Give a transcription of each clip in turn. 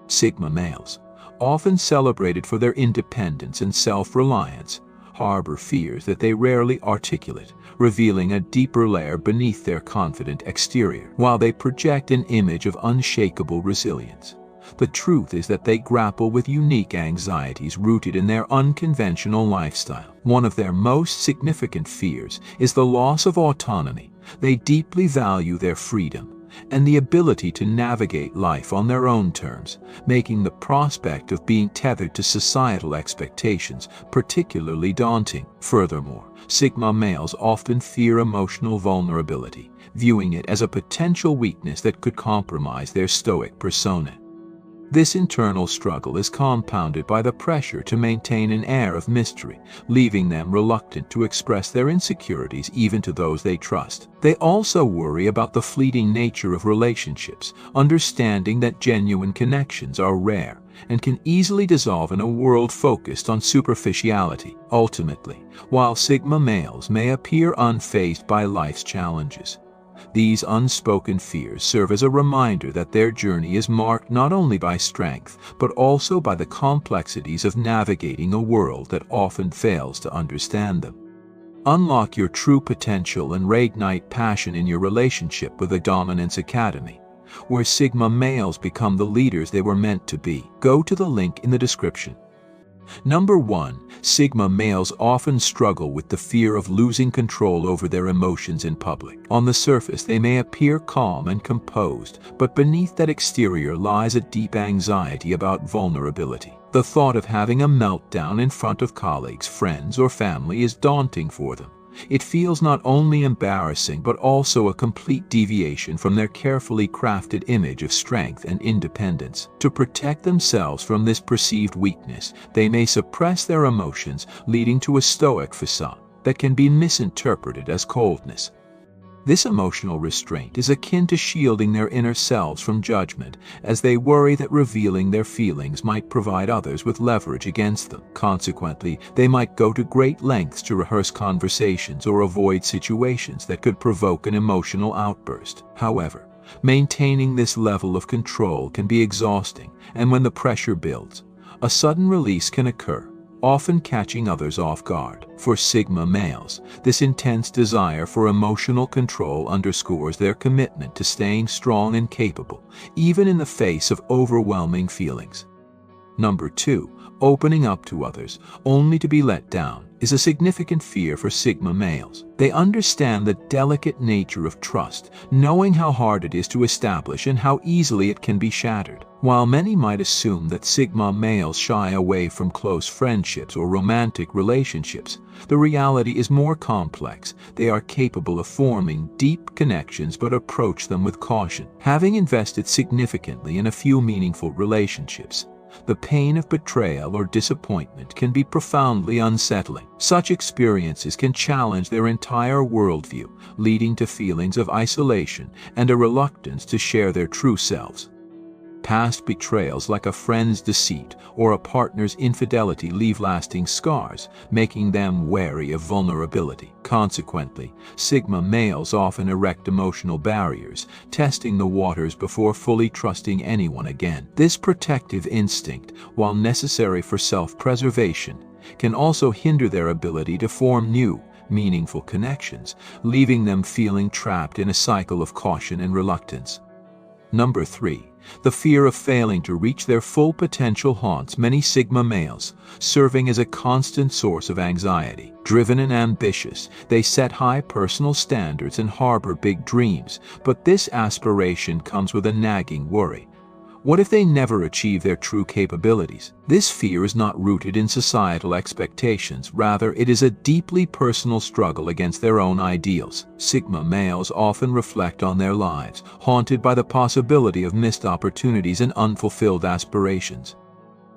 Sigma males, often celebrated for their independence and self-reliance, harbor fears that they rarely articulate, revealing a deeper layer beneath their confident exterior. While they project an image of unshakable resilience, the truth is that they grapple with unique anxieties rooted in their unconventional lifestyle. One of their most significant fears is the loss of autonomy. They deeply value their freedom and the ability to navigate life on their own terms, making the prospect of being tethered to societal expectations particularly daunting. Furthermore, Sigma males often fear emotional vulnerability, viewing it as a potential weakness that could compromise their stoic persona. This internal struggle is compounded by the pressure to maintain an air of mystery, leaving them reluctant to express their insecurities even to those they trust. They also worry about the fleeting nature of relationships, understanding that genuine connections are rare and can easily dissolve in a world focused on superficiality. Ultimately, while Sigma males may appear unfazed by life's challenges, these unspoken fears serve as a reminder that their journey is marked not only by strength, but also by the complexities of navigating a world that often fails to understand them. Unlock your true potential and reignite passion in your relationship with the Dominance Academy, where Sigma males become the leaders they were meant to be. Go to the link in the description. Number 1. Sigma males often struggle with the fear of losing control over their emotions in public. On the surface, they may appear calm and composed, but beneath that exterior lies a deep anxiety about vulnerability. The thought of having a meltdown in front of colleagues, friends, or family is daunting for them. It feels not only embarrassing but also a complete deviation from their carefully crafted image of strength and independence. To protect themselves from this perceived weakness, they may suppress their emotions, leading to a stoic facade that can be misinterpreted as coldness. This emotional restraint is akin to shielding their inner selves from judgment, as they worry that revealing their feelings might provide others with leverage against them. Consequently, they might go to great lengths to rehearse conversations or avoid situations that could provoke an emotional outburst. However, maintaining this level of control can be exhausting, and when the pressure builds, a sudden release can occur, often catching others off guard. For Sigma males, this intense desire for emotional control underscores their commitment to staying strong and capable, even in the face of overwhelming feelings. Number 2. Opening up to others, only to be let down, is a significant fear for Sigma males. They understand the delicate nature of trust, knowing how hard it is to establish and how easily it can be shattered. While many might assume that Sigma males shy away from close friendships or romantic relationships, the reality is more complex. They are capable of forming deep connections but approach them with caution. Having invested significantly in a few meaningful relationships, the pain of betrayal or disappointment can be profoundly unsettling. Such experiences can challenge their entire worldview, leading to feelings of isolation and a reluctance to share their true selves. Past betrayals like a friend's deceit or a partner's infidelity leave lasting scars, making them wary of vulnerability. Consequently, Sigma males often erect emotional barriers, testing the waters before fully trusting anyone again. This protective instinct, while necessary for self-preservation, can also hinder their ability to form new, meaningful connections, leaving them feeling trapped in a cycle of caution and reluctance. Number 3. The fear of failing to reach their full potential haunts many Sigma males, serving as a constant source of anxiety. Driven and ambitious, they set high personal standards and harbor big dreams, but this aspiration comes with a nagging worry. What if they never achieve their true capabilities? This fear is not rooted in societal expectations, rather it is a deeply personal struggle against their own ideals. Sigma males often reflect on their lives, haunted by the possibility of missed opportunities and unfulfilled aspirations.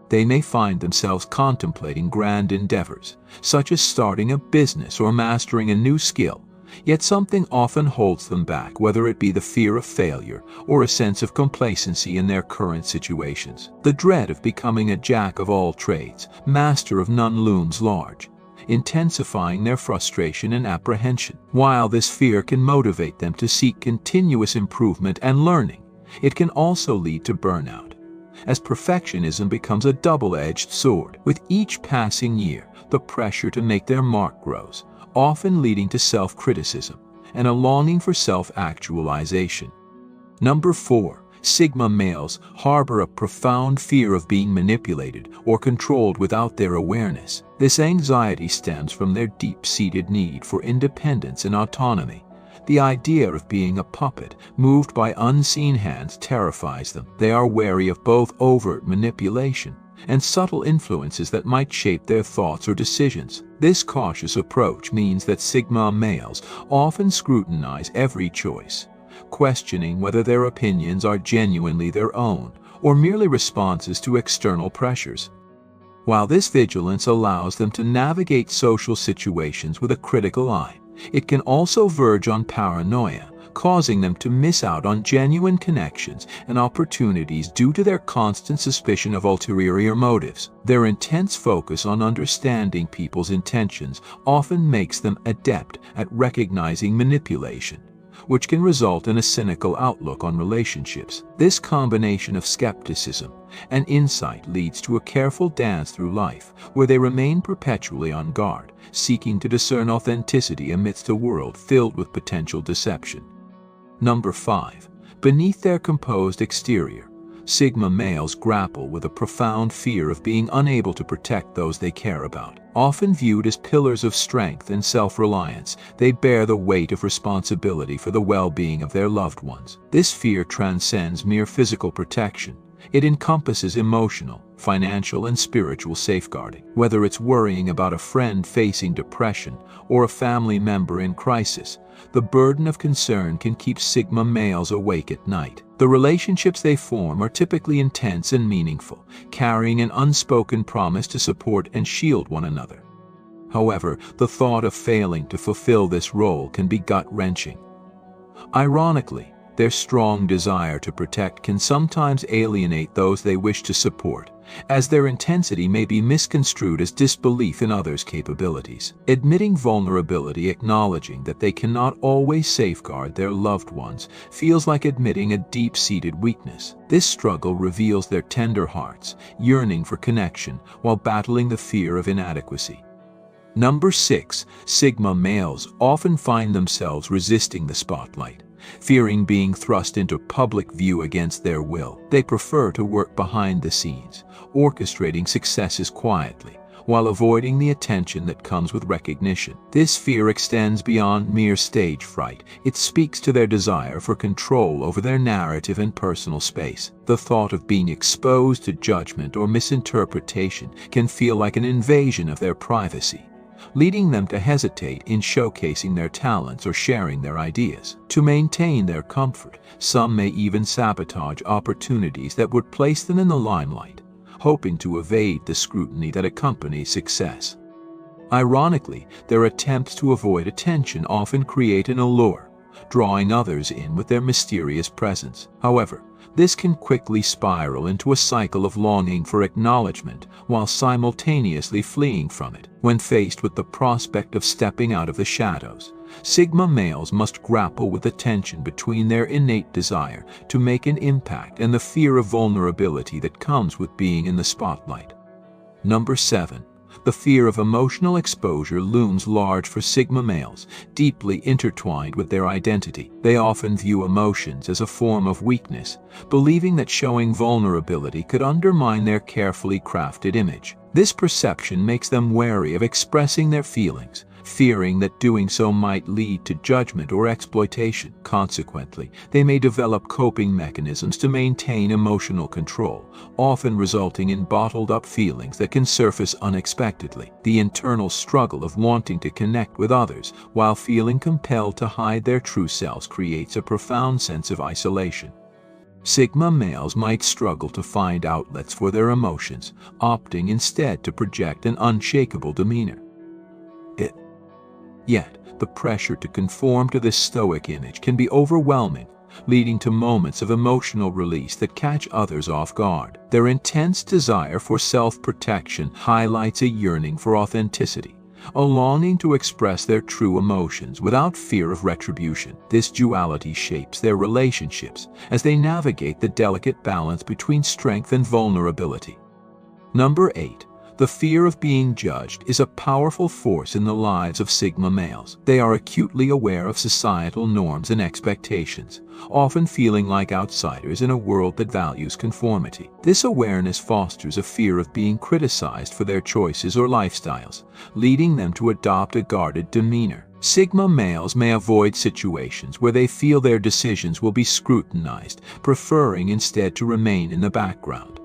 They may find themselves contemplating grand endeavors, such as starting a business or mastering a new skill, yet something often holds them back, whether it be the fear of failure or a sense of complacency in their current situations. The dread of becoming a jack of all trades, master of none looms large, intensifying their frustration and apprehension. While this fear can motivate them to seek continuous improvement and learning, it can also lead to burnout. as perfectionism becomes a double-edged sword. With each passing year, the pressure to make their mark grows, often leading to self-criticism and a longing for self-actualization. Number 4. Sigma males harbor a profound fear of being manipulated or controlled without their awareness. This anxiety stems from their deep-seated need for independence and autonomy. The idea of being a puppet, moved by unseen hands, terrifies them. They are wary of both overt manipulation and subtle influences that might shape their thoughts or decisions. This cautious approach means that Sigma males often scrutinize every choice, questioning whether their opinions are genuinely their own or merely responses to external pressures. While this vigilance allows them to navigate social situations with a critical eye, it can also verge on paranoia, causing them to miss out on genuine connections and opportunities due to their constant suspicion of ulterior motives. Their intense focus on understanding people's intentions often makes them adept at recognizing manipulation, which can result in a cynical outlook on relationships. This combination of skepticism and insight leads to a careful dance through life, where they remain perpetually on guard, seeking to discern authenticity amidst a world filled with potential deception. Number 5. Beneath their composed exterior, Sigma males grapple with a profound fear of being unable to protect those they care about. Often viewed as pillars of strength and self-reliance, they bear the weight of responsibility for the well-being of their loved ones. This fear transcends mere physical protection. It encompasses emotional, financial, and spiritual safeguarding. Whether it's worrying about a friend facing depression or a family member in crisis, the burden of concern can keep Sigma males awake at night. The relationships they form are typically intense and meaningful, carrying an unspoken promise to support and shield one another. However, the thought of failing to fulfill this role can be gut-wrenching. Ironically, their strong desire to protect can sometimes alienate those they wish to support, as their intensity may be misconstrued as disbelief in others' capabilities. Admitting vulnerability, acknowledging that they cannot always safeguard their loved ones, feels like admitting a deep-seated weakness. This struggle reveals their tender hearts, yearning for connection while battling the fear of inadequacy. Number 6. Sigma males often find themselves resisting the spotlight, fearing being thrust into public view against their will. They prefer to work behind the scenes, orchestrating successes quietly, while avoiding the attention that comes with recognition. This fear extends beyond mere stage fright. It speaks to their desire for control over their narrative and personal space. The thought of being exposed to judgment or misinterpretation can feel like an invasion of their privacy, leading them to hesitate in showcasing their talents or sharing their ideas. To maintain their comfort, some may even sabotage opportunities that would place them in the limelight, hoping to evade the scrutiny that accompanies success. Ironically, their attempts to avoid attention often create an allure, drawing others in with their mysterious presence. However, this can quickly spiral into a cycle of longing for acknowledgement while simultaneously fleeing from it. When faced with the prospect of stepping out of the shadows, Sigma males must grapple with the tension between their innate desire to make an impact and the fear of vulnerability that comes with being in the spotlight. Number 7. The fear of emotional exposure looms large for Sigma males, deeply intertwined with their identity. They often view emotions as a form of weakness, believing that showing vulnerability could undermine their carefully crafted image. This perception makes them wary of expressing their feelings, fearing that doing so might lead to judgment or exploitation. Consequently, they may develop coping mechanisms to maintain emotional control, often resulting in bottled-up feelings that can surface unexpectedly. The internal struggle of wanting to connect with others while feeling compelled to hide their true selves creates a profound sense of isolation. Sigma males might struggle to find outlets for their emotions, opting instead to project an unshakable demeanor. Yet, the pressure to conform to this stoic image can be overwhelming, leading to moments of emotional release that catch others off guard. Their intense desire for self-protection highlights a yearning for authenticity, a longing to express their true emotions without fear of retribution. This duality shapes their relationships as they navigate the delicate balance between strength and vulnerability. Number 8. The fear of being judged is a powerful force in the lives of Sigma males. They are acutely aware of societal norms and expectations, often feeling like outsiders in a world that values conformity. This awareness fosters a fear of being criticized for their choices or lifestyles, leading them to adopt a guarded demeanor. Sigma males may avoid situations where they feel their decisions will be scrutinized, preferring instead to remain in the background.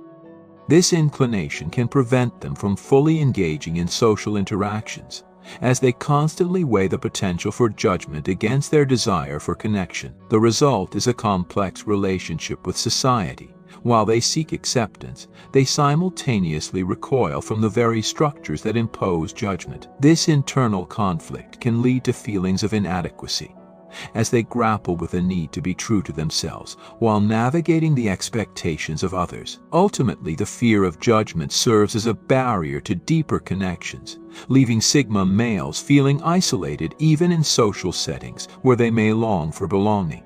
This inclination can prevent them from fully engaging in social interactions, as they constantly weigh the potential for judgment against their desire for connection. The result is a complex relationship with society. While they seek acceptance, they simultaneously recoil from the very structures that impose judgment. This internal conflict can lead to feelings of inadequacy, as they grapple with the need to be true to themselves while navigating the expectations of others. Ultimately, the fear of judgment serves as a barrier to deeper connections, leaving Sigma males feeling isolated even in social settings where they may long for belonging.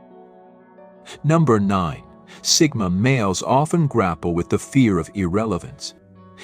Number 9. Sigma males often grapple with the fear of irrelevance.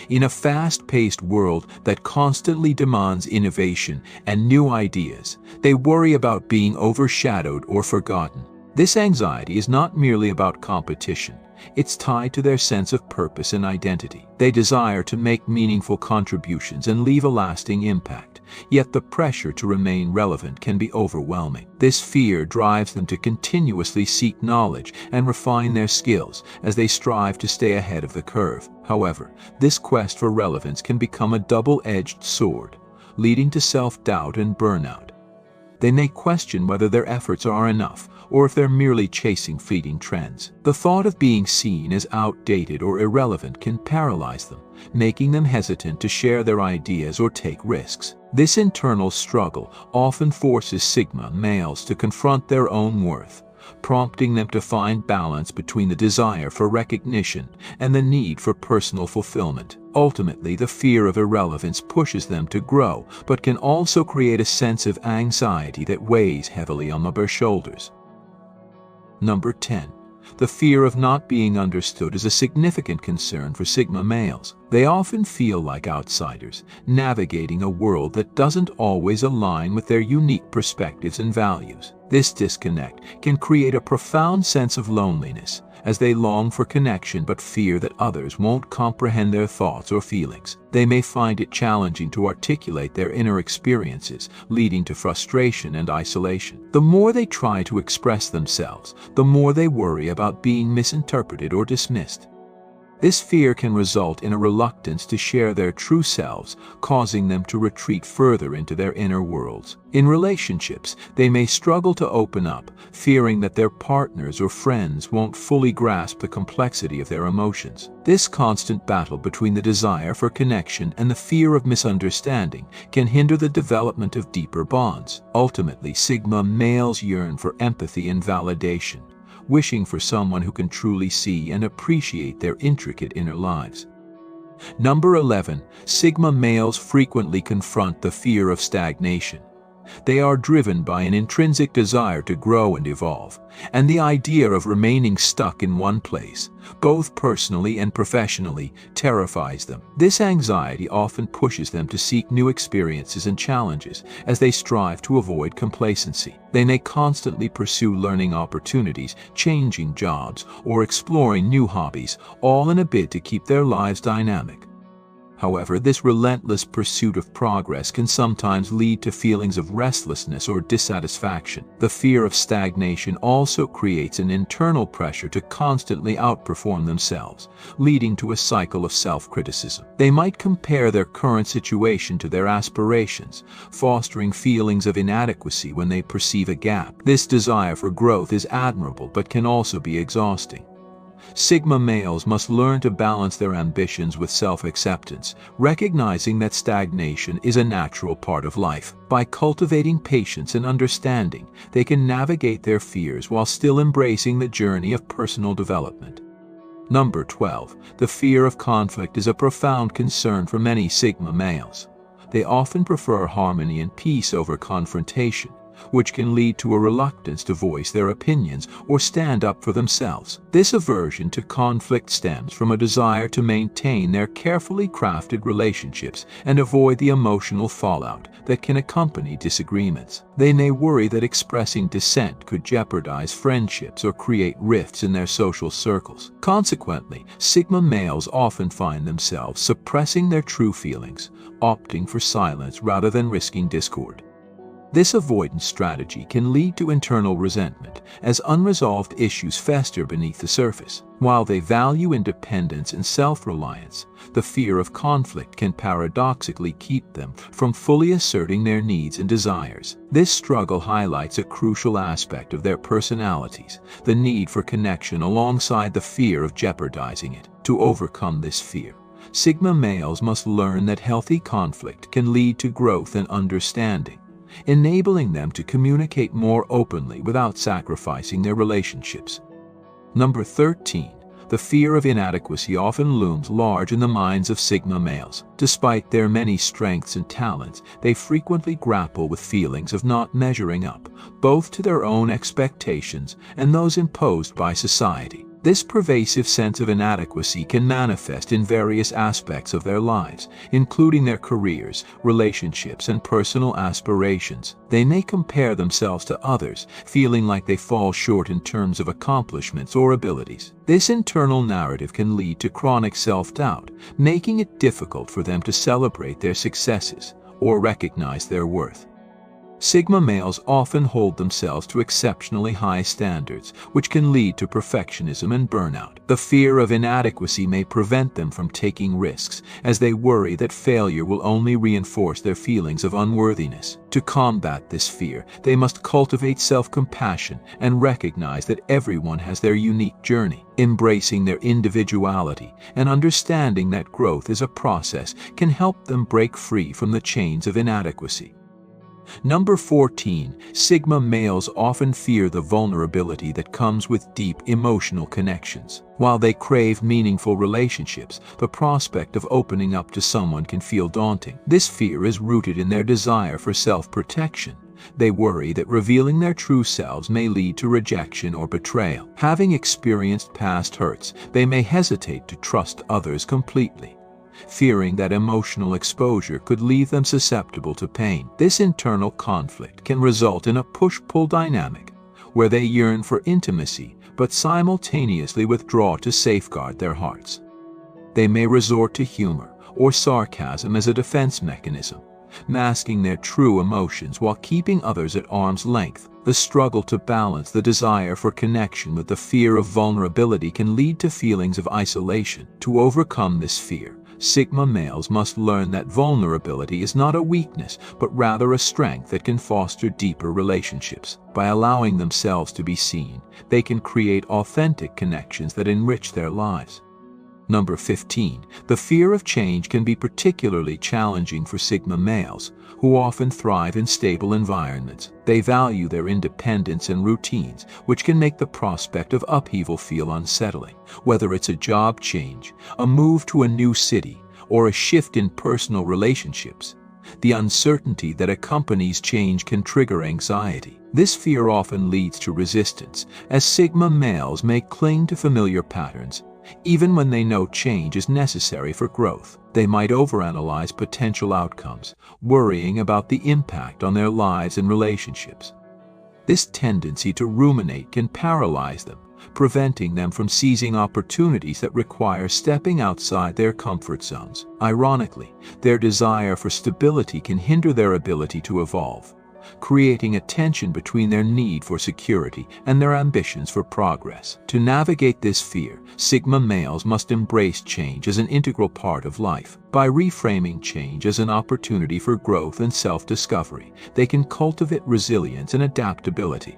In a fast-paced world that constantly demands innovation and new ideas, they worry about being overshadowed or forgotten. This anxiety is not merely about competition. It's tied to their sense of purpose and identity. They desire to make meaningful contributions and leave a lasting impact, yet the pressure to remain relevant can be overwhelming. This fear drives them to continuously seek knowledge and refine their skills as they strive to stay ahead of the curve. However, this quest for relevance can become a double-edged sword, leading to self-doubt and burnout. They may question whether their efforts are enough, or if they're merely chasing fleeting trends. The thought of being seen as outdated or irrelevant can paralyze them, making them hesitant to share their ideas or take risks. This internal struggle often forces Sigma males to confront their own worth, prompting them to find balance between the desire for recognition and the need for personal fulfillment. Ultimately, the fear of irrelevance pushes them to grow, but can also create a sense of anxiety that weighs heavily on their shoulders. Number 10. The fear of not being understood is a significant concern for Sigma males. They often feel like outsiders, navigating a world that doesn't always align with their unique perspectives and values. This disconnect can create a profound sense of loneliness, as they long for connection but fear that others won't comprehend their thoughts or feelings. They may find it challenging to articulate their inner experiences, leading to frustration and isolation. The more they try to express themselves, the more they worry about being misinterpreted or dismissed. This fear can result in a reluctance to share their true selves, causing them to retreat further into their inner worlds. In relationships, they may struggle to open up, fearing that their partners or friends won't fully grasp the complexity of their emotions. This constant battle between the desire for connection and the fear of misunderstanding can hinder the development of deeper bonds. Ultimately, Sigma males yearn for empathy and validation, wishing for someone who can truly see and appreciate their intricate inner lives. Number 11. Sigma males frequently confront the fear of stagnation. They are driven by an intrinsic desire to grow and evolve, and the idea of remaining stuck in one place, both personally and professionally, terrifies them. This anxiety often pushes them to seek new experiences and challenges as they strive to avoid complacency. They may constantly pursue learning opportunities, changing jobs, or exploring new hobbies, all in a bid to keep their lives dynamic. However, this relentless pursuit of progress can sometimes lead to feelings of restlessness or dissatisfaction. The fear of stagnation also creates an internal pressure to constantly outperform themselves, leading to a cycle of self-criticism. They might compare their current situation to their aspirations, fostering feelings of inadequacy when they perceive a gap. This desire for growth is admirable but can also be exhausting. Sigma males must learn to balance their ambitions with self-acceptance, recognizing that stagnation is a natural part of life. By cultivating patience and understanding, they can navigate their fears while still embracing the journey of personal development. Number 12. The fear of conflict is a profound concern for many Sigma males. They often prefer harmony and peace over confrontation, which can lead to a reluctance to voice their opinions or stand up for themselves. This aversion to conflict stems from a desire to maintain their carefully crafted relationships and avoid the emotional fallout that can accompany disagreements. They may worry that expressing dissent could jeopardize friendships or create rifts in their social circles. Consequently, Sigma males often find themselves suppressing their true feelings, opting for silence rather than risking discord. This avoidance strategy can lead to internal resentment as unresolved issues fester beneath the surface. While they value independence and self-reliance, the fear of conflict can paradoxically keep them from fully asserting their needs and desires. This struggle highlights a crucial aspect of their personalities, the need for connection alongside the fear of jeopardizing it. To overcome this fear, Sigma males must learn that healthy conflict can lead to growth and understanding, enabling them to communicate more openly without sacrificing their relationships. Number 13. The fear of inadequacy often looms large in the minds of Sigma males. Despite their many strengths and talents, they frequently grapple with feelings of not measuring up, both to their own expectations and those imposed by society. This pervasive sense of inadequacy can manifest in various aspects of their lives, including their careers, relationships, and personal aspirations. They may compare themselves to others, feeling like they fall short in terms of accomplishments or abilities. This internal narrative can lead to chronic self-doubt, making it difficult for them to celebrate their successes or recognize their worth. Sigma males often hold themselves to exceptionally high standards, which can lead to perfectionism and burnout. The fear of inadequacy may prevent them from taking risks, as they worry that failure will only reinforce their feelings of unworthiness. To combat this fear, they must cultivate self-compassion and recognize that everyone has their unique journey. Embracing their individuality and understanding that growth is a process can help them break free from the chains of inadequacy. Number 14. Sigma males often fear the vulnerability that comes with deep emotional connections. While they crave meaningful relationships, the prospect of opening up to someone can feel daunting. This fear is rooted in their desire for self-protection. They worry that revealing their true selves may lead to rejection or betrayal. Having experienced past hurts, they may hesitate to trust others completely, fearing that emotional exposure could leave them susceptible to pain. This internal conflict can result in a push-pull dynamic, where they yearn for intimacy but simultaneously withdraw to safeguard their hearts. They may resort to humor or sarcasm as a defense mechanism, masking their true emotions while keeping others at arm's length. The struggle to balance the desire for connection with the fear of vulnerability can lead to feelings of isolation. To overcome this fear, Sigma males must learn that vulnerability is not a weakness, but rather a strength that can foster deeper relationships. By allowing themselves to be seen, they can create authentic connections that enrich their lives. Number 15. The fear of change can be particularly challenging for Sigma males, who often thrive in stable environments. They value their independence and routines, which can make the prospect of upheaval feel unsettling. Whether it's a job change, a move to a new city, or a shift in personal relationships, the uncertainty that accompanies change can trigger anxiety. This fear often leads to resistance, as Sigma males may cling to familiar patterns, even when they know change is necessary for growth. They might overanalyze potential outcomes, worrying about the impact on their lives and relationships. This tendency to ruminate can paralyze them, preventing them from seizing opportunities that require stepping outside their comfort zones. Ironically, their desire for stability can hinder their ability to evolve, creating a tension between their need for security and their ambitions for progress. To navigate this fear, Sigma males must embrace change as an integral part of life. By reframing change as an opportunity for growth and self-discovery, they can cultivate resilience and adaptability.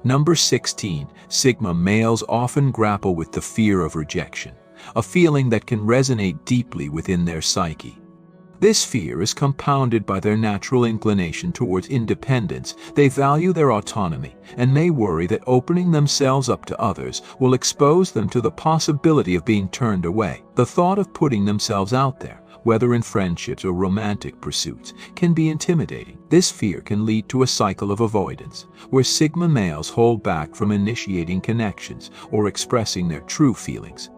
Number 16. Sigma males often grapple with the fear of rejection, a feeling that can resonate deeply within their psyche. This fear is compounded by their natural inclination towards independence. They value their autonomy and may worry that opening themselves up to others will expose them to the possibility of being turned away. The thought of putting themselves out there, whether in friendships or romantic pursuits, can be intimidating. This fear can lead to a cycle of avoidance, where Sigma males hold back from initiating connections or expressing their true feelings.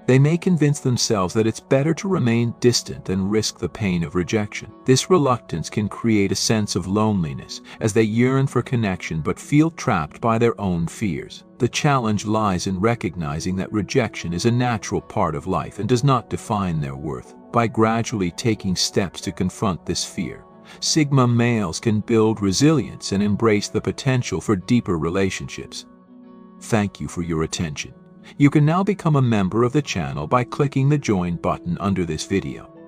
They may convince themselves that it's better to remain distant than risk the pain of rejection. This reluctance can create a sense of loneliness as they yearn for connection but feel trapped by their own fears. The challenge lies in recognizing that rejection is a natural part of life and does not define their worth. By gradually taking steps to confront this fear, Sigma males can build resilience and embrace the potential for deeper relationships. Thank you for your attention. You can now become a member of the channel by clicking the Join button under this video.